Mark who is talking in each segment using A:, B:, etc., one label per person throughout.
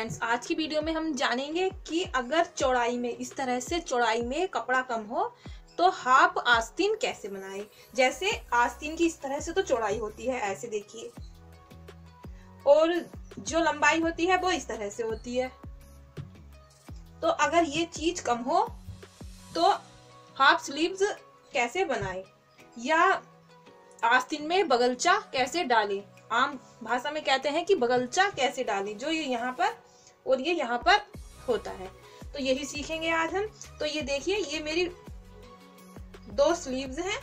A: Friends, आज की video में हम जानेंगे कि अगर चौड़ाई में इस तरह से चौड़ाई में कपड़ा कम हो तो हाफ आस्तीन कैसे बनाए। जैसे आस्तीन की इस तरह से तो चौड़ाई होती है, ऐसे देखिए, और जो लंबाई होती है वो इस तरह से होती है। तो अगर ये चीज कम हो तो हाफ स्लीव्स कैसे बनाए या आस्तीन में बगलचा कैसे डालें। आम भाषा में कहते हैं कि बगलचा कैसे डालें, जो ये यहाँ पर और ये यहाँ पर होता है। तो यही सीखेंगे आज हम। तो ये देखिए, ये मेरी 2 स्लीव्स हैं।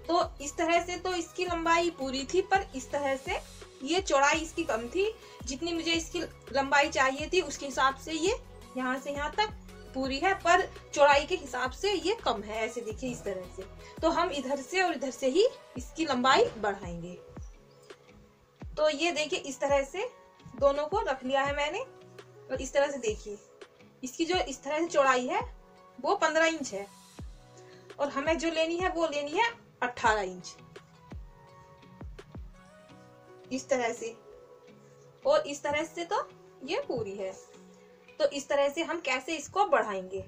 A: तो इस तरह से तो इसकी लंबाई पूरी थी, पर इस तरह से ये चौड़ाई इसकी कम थी। जितनी मुझे इसकी लंबाई चाहिए थी उसके हिसाब से ये यहाँ से यहाँ तक पूरी है, पर चौड़ाई के हिसाब से ये कम है। ऐसे देखिए इस तरह से। तो हम इधर से और इधर से ही इसकी लंबाई बढ़ाएंगे। तो ये देखिए, इस तरह से दोनों को रख लिया है मैंने। और इस तरह से देखिए, इसकी जो इस तरह से चौड़ाई है वो 15 इंच है, और हमें जो लेनी है वो लेनी है 18 इंच, इस तरह से। और इस तरह से तो ये पूरी है। तो इस तरह से हम कैसे इसको बढ़ाएंगे,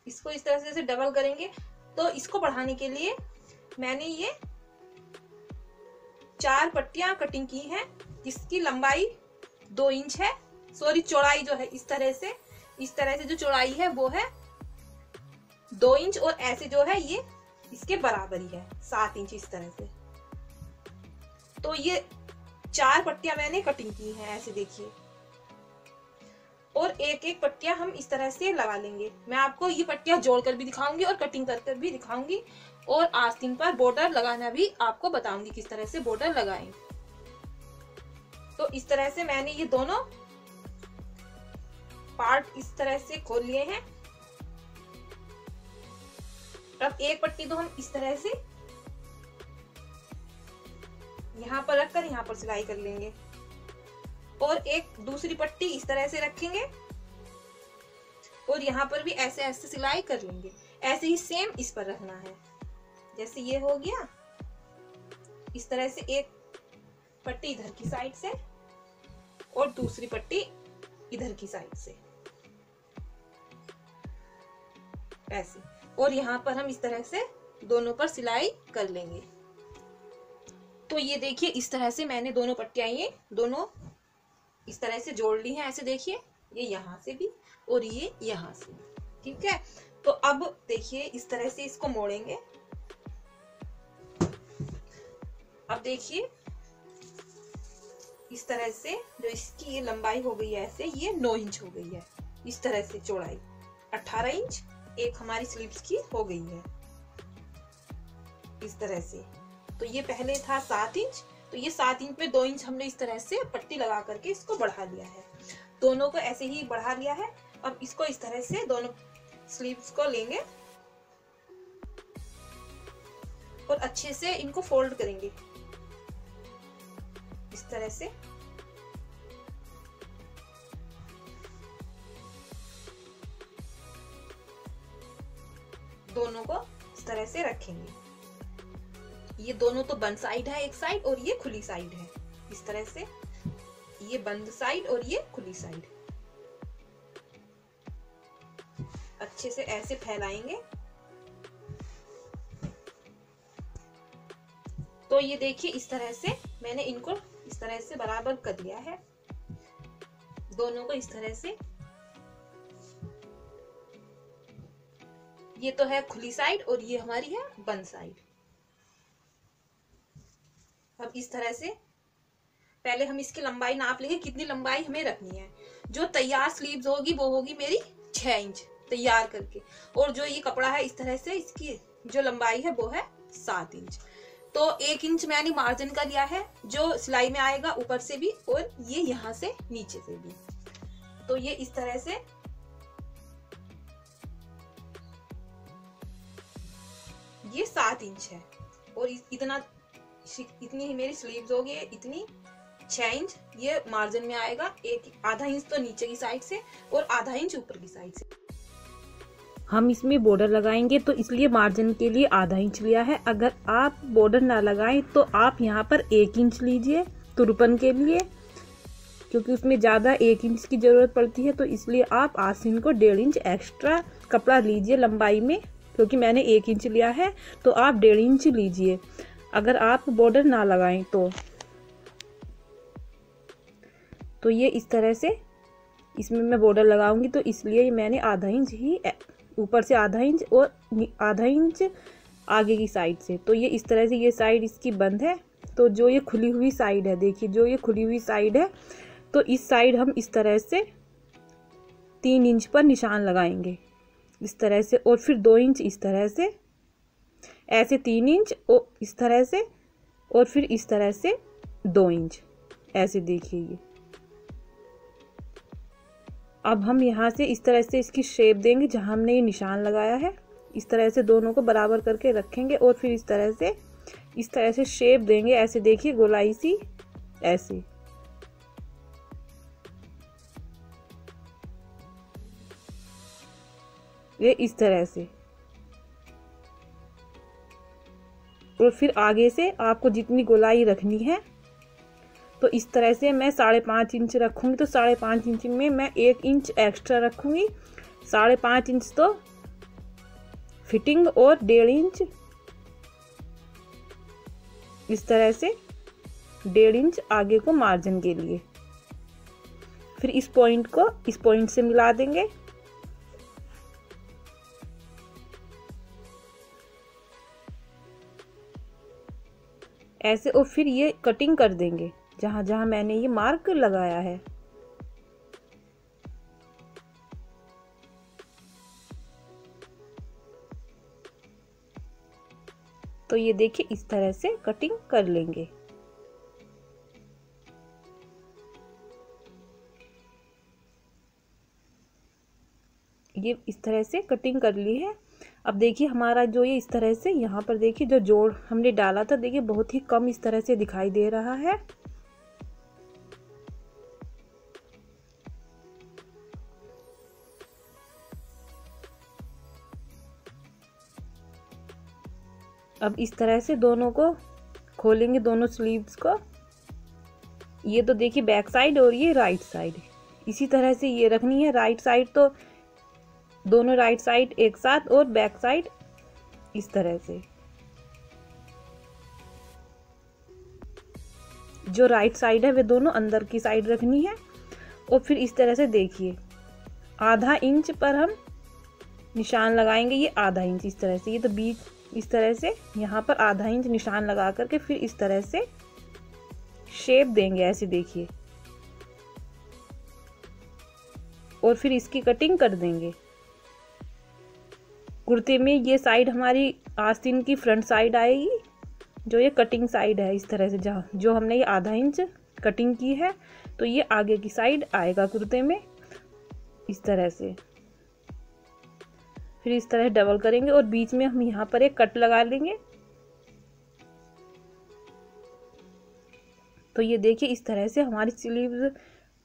A: इसको इस तरह से डबल करेंगे। तो इसको बढ़ाने के लिए मैंने ये 4 पट्टियां कटिंग की हैं, जिसकी लंबाई 2 इंच है। सॉरी, चौड़ाई जो है इस तरह से जो चौड़ाई है वो है 2 इंच, और ऐसे जो है ये इसके बराबर ही है 7 इंच, इस तरह से। तो ये 4 पट्टियां मैंने कटिंग की हैं, ऐसे देखिए। और एक एक पट्टियां हम इस तरह से लगा लेंगे। मैं आपको ये पट्टियां जोड़कर भी दिखाऊंगी और कटिंग कर भी दिखाऊंगी, और आस्तीन पर बॉर्डर लगाना भी आपको बताऊंगी किस तरह से बॉर्डर लगाएं। तो इस तरह से मैंने ये दोनों पार्ट इस तरह से खोल लिए हैं। अब एक पट्टी तो हम इस तरह से यहाँ पर रखकर यहाँ पर सिलाई कर लेंगे, और एक दूसरी पट्टी इस तरह से रखेंगे, और यहाँ पर भी ऐसे ऐसे सिलाई कर लेंगे। ऐसे ही सेम इस पर रखना है। जैसे ये हो गया, इस तरह से एक पट्टी इधर की साइड से और दूसरी पट्टी इधर की साइड से, ऐसे। और यहाँ पर हम इस तरह से दोनों पर सिलाई कर लेंगे। तो ये देखिए, इस तरह से मैंने दोनों पट्टियां ये दोनों इस तरह से जोड़ ली हैं। ऐसे देखिए, ये यहाँ से भी और ये यहाँ से, ठीक है। तो अब देखिए, इस तरह से इसको मोड़ेंगे। अब देखिए, इस तरह से जो इसकी ये लंबाई हो गई है, ऐसे ये 9 इंच हो गई है। इस तरह से चौड़ाई 18 इंच एक हमारी स्लीव्स की हो गई है, इस तरह से। तो ये पहले था 7 इंच, तो ये 7 इंच में 2 इंच हमने इस तरह से पट्टी लगा करके इसको बढ़ा लिया है। दोनों को ऐसे ही बढ़ा लिया है। अब इसको इस तरह से दोनों स्लीव्स को लेंगे और अच्छे से इनको फोल्ड करेंगे, इस तरह से। दोनों को इस तरह से रखेंगे। ये दोनों तो बंद साइड है एक साइड, और ये खुली साइड है, इस तरह से। ये बंद साइड और ये खुली साइड। अच्छे से ऐसे फैलाएंगे। तो ये देखिए, इस तरह से मैंने इनको इस तरह से बराबर कर लिया है, दोनों को इस तरह से। ये तो है खुली साइड और ये हमारी है बंद साइड। अब इस तरह से पहले हम इसकी लंबाई नाप लेंगे, कितनी लंबाई हमें रखनी है। जो तैयार स्लीव्स होगी वो होगी मेरी 6 इंच तैयार करके, और जो ये कपड़ा है इस तरह से इसकी जो लंबाई है वो है 7 इंच। तो 1 इंच मैंने मार्जिन का लिया है, जो सिलाई में आएगा ऊपर से भी और ये यहाँ से नीचे से भी। तो ये इस तरह से ये 7 इंच है, और इतनी ही मेरी स्लीव्स होगी, इतनी 6 इंच ये मार्जिन में आएगा। एक आधा इंच तो नीचे की साइड से और आधा इंच ऊपर की साइड से।
B: हम इसमें बॉर्डर लगाएंगे तो इसलिए मार्जिन के लिए आधा इंच लिया है। अगर आप बॉर्डर ना लगाएं तो आप यहाँ पर 1 इंच लीजिए, तुरपन के लिए, क्योंकि उसमें ज़्यादा 1 इंच की ज़रूरत पड़ती है, तो इसलिए आप आस्तीन को 1.5 इंच एक्स्ट्रा कपड़ा लीजिए लंबाई में। क्योंकि मैंने 1 इंच लिया है तो आप 1.5 इंच लीजिए अगर आप बॉर्डर ना लगाएं तो ये इस तरह से इसमें मैं बॉर्डर लगाऊंगी, तो इसलिए मैंने आधा इंच ही ऊपर से, आधा इंच और आधा इंच आगे की साइड से। तो ये इस तरह से ये साइड इसकी बंद है। तो जो ये खुली हुई साइड है, देखिए जो ये खुली हुई साइड है, तो इस साइड हम इस तरह से 3 इंच पर निशान लगाएंगे इस तरह से, और फिर 2 इंच इस तरह से, ऐसे 3 इंच और इस तरह से, और फिर इस तरह से 2 इंच, ऐसे देखिए ये। अब हम यहाँ से इस तरह से इसकी शेप देंगे जहाँ हमने ये निशान लगाया है। इस तरह से दोनों को बराबर करके रखेंगे और फिर इस तरह से शेप देंगे, ऐसे देखिए गोलाई सी, ऐसे। ये इस तरह से, और फिर आगे से आपको जितनी गोलाई रखनी है, तो इस तरह से मैं 5.5 इंच रखूंगी, तो 5.5 इंच में मैं 1 इंच एक्स्ट्रा रखूंगी। 5.5 इंच तो फिटिंग और 1.5 इंच इस तरह से, 1.5 इंच आगे को मार्जिन के लिए। फिर इस पॉइंट को इस पॉइंट से मिला देंगे, ऐसे, और फिर ये कटिंग कर देंगे जहां जहां मैंने ये मार्क लगाया है। तो ये देखिए इस तरह से कटिंग कर लेंगे। ये इस तरह से कटिंग कर ली है। अब देखिए हमारा जो ये इस तरह से यहाँ पर देखिए जो जोड़ हमने डाला था, देखिए बहुत ही कम इस तरह से दिखाई दे रहा है। अब इस तरह से दोनों को खोलेंगे, दोनों स्लीव्स को। ये तो देखिए बैक साइड और ये राइट साइड, इसी तरह से ये रखनी है। राइट साइड तो दोनों राइट साइड एक साथ, और बैक साइड इस तरह से। जो राइट साइड है वे दोनों अंदर की साइड रखनी है। और फिर इस तरह से देखिए आधा इंच पर हम निशान लगाएंगे, ये आधा इंच इस तरह से, ये तो बीच इस तरह से यहाँ पर आधा इंच निशान लगा करके फिर इस तरह से शेप देंगे, ऐसे देखिए, और फिर इसकी कटिंग कर देंगे। कुर्ते में ये साइड हमारी आस्तीन की फ्रंट साइड आएगी, जो ये कटिंग साइड है इस तरह से, जहाँ जो हमने ये आधा इंच कटिंग की है, तो ये आगे की साइड आएगा कुर्ते में इस तरह से। फिर इस तरह डबल करेंगे और बीच में हम यहाँ पर एक कट लगा लेंगे। तो ये देखिए इस तरह से हमारी स्लीव्स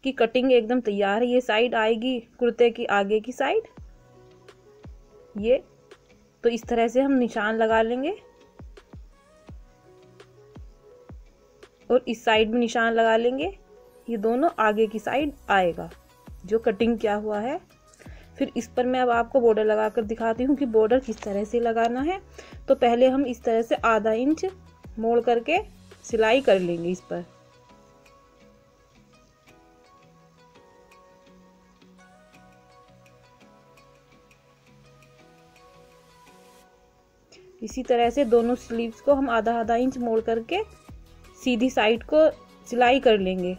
B: की कटिंग एकदम तैयार है। ये साइड आएगी कुर्ते की आगे की साइड, ये तो इस तरह से हम निशान लगा लेंगे और इस साइड में निशान लगा लेंगे। ये दोनों आगे की साइड आएगा जो कटिंग किया हुआ है। फिर इस पर मैं अब आपको बॉर्डर लगाकर दिखाती हूँ कि बॉर्डर किस तरह से लगाना है। तो पहले हम इस तरह से आधा इंच मोड़ करके सिलाई कर लेंगे इस पर। इसी तरह से दोनों स्लीव्स को हम आधा आधा इंच मोड़ करके सीधी साइड को सिलाई कर लेंगे।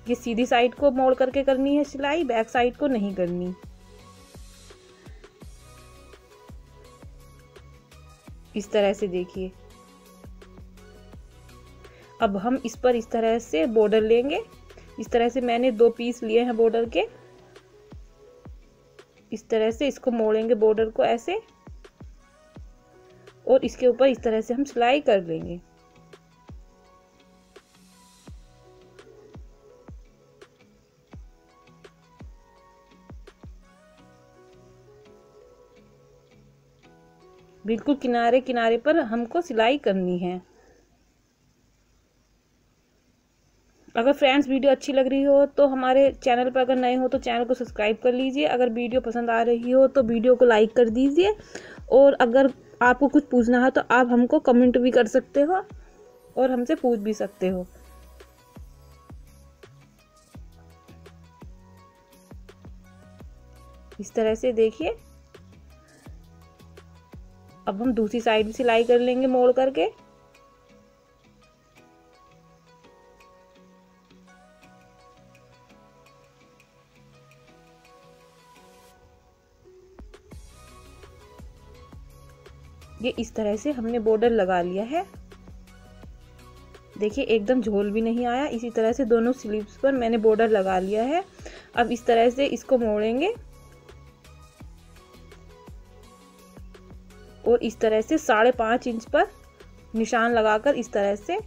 B: ये सीधी साइड को मोड़ करके करनी है सिलाई, बैक साइड को नहीं करनी। इस तरह से देखिए। अब हम इस पर इस तरह से बॉर्डर लेंगे। इस तरह से मैंने 2 पीस लिए हैं बॉर्डर के। इस तरह से इसको मोड़ेंगे बॉर्डर को ऐसे, और इसके ऊपर इस तरह से हम सिलाई कर लेंगे। बिल्कुल किनारे किनारे पर हमको सिलाई करनी है। अगर फ्रेंड्स वीडियो अच्छी लग रही हो तो हमारे चैनल पर अगर नए हो तो चैनल को सब्सक्राइब कर लीजिए। अगर वीडियो पसंद आ रही हो तो वीडियो को लाइक कर दीजिए। और अगर आपको कुछ पूछना है तो आप हमको कमेंट भी कर सकते हो और हमसे पूछ भी सकते हो। इस तरह से देखिए। अब हम दूसरी साइड भी सिलाई कर लेंगे मोड़ करके। ये इस तरह से हमने बॉर्डर लगा लिया है। देखिए एकदम झोल भी नहीं आया। इसी तरह से दोनों स्लीव्स पर मैंने बॉर्डर लगा लिया है। अब इस तरह से इसको मोड़ेंगे और इस तरह से 5.5 इंच पर निशान लगाकर इस तरह से,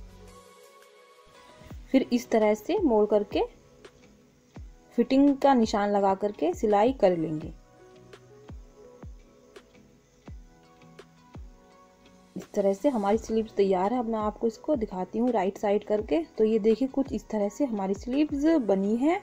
B: फिर इस तरह से मोड़ करके फिटिंग का निशान लगा करके सिलाई कर लेंगे। इस तरह से हमारी स्लीव्स तैयार है। अब मैं आपको इसको दिखाती हूँ राइट साइड करके। तो ये देखिए कुछ इस तरह से हमारी स्लीव्स बनी है।